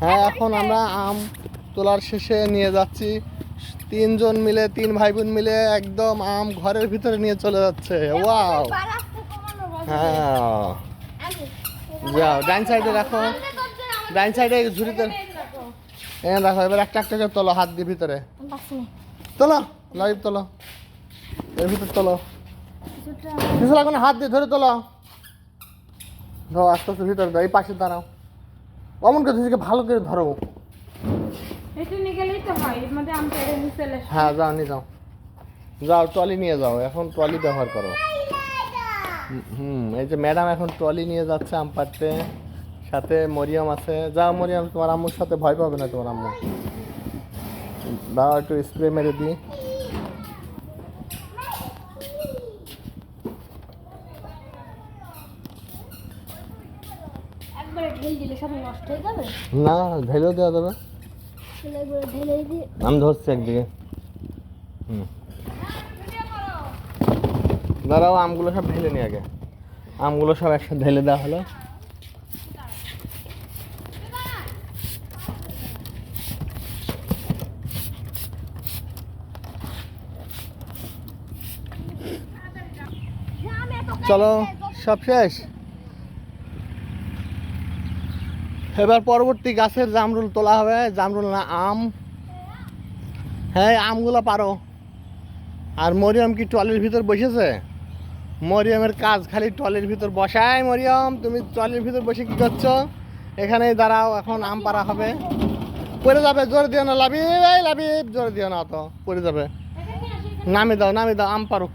হ্যাঁ, এখন আমরা আম তোলার শেষে নিয়ে যাচ্ছি। 3 জন মিলে, 3 ভাই বোন মিলে একদম আম ঘরের ভিতরে নিয়ে চলে যাচ্ছে। ওয়াও! হ্যাঁ, যাও ডাইন সাইডে রাখো, ডাইন সাইডে ঝুড়িতে এনে রাখো। এবার একটা একটা করে তোলো, হাত দিয়ে ভিতরে তোলো, লাইভ তোলো, এর ভিতরে তোলো, কিছু লাগবে না, হাত দিয়ে ধরে তোলো। ধরো আস্তে আস্তে ভিতরে দাও, এই পাশে দাঁড়াও, অমন করে ধরে ভালো করে ধরো। হ্যাঁ যাও, নিয়ে যাও, যাও ট্রলি নিয়ে যাও, এখন ট্রলি ব্যবহার করো। এই যে ম্যাডাম এখন ট্রলি নিয়ে যাচ্ছে আম পাড়তে, সাথে মরিয়ম আছে। যাও মরিয়ম, তোমার আম্মুর সাথে ভয় পাবে না তোমার আম্মু। দাও একটু স্প্রে মেরে দিই। না, ঢেলেও দেওয়া যাবে। আমি ধরছি একদিকে। দাঁড়াও, আমগুলো সব ঢেলে নি আগে। আমগুলো সব একসাথে ঢেলে দেওয়া হলো। চলো, সব শেষ। এবার পরবর্তী গাছের জামরুল তোলা হবে। জামরুল না, আম। হ্যাঁ, আমগুলো পারো। আর মরিয়ম কি ট্রলির ভিতর বসেছে? মরিয়মের কাজ খালি ট্রলির ভিতর বসায়। মরিয়ম, তুমি ট্রলির ভিতর বসে কি করছো? এখানেই দাঁড়াও, এখন আম পাড়া হবে। পড়ে যাবে, জোর দিও না লাবিব, এই লাবিব, জোর দিও না, তো পড়ে যাবে। নামে দাও, নামে দাও, আম পারুক।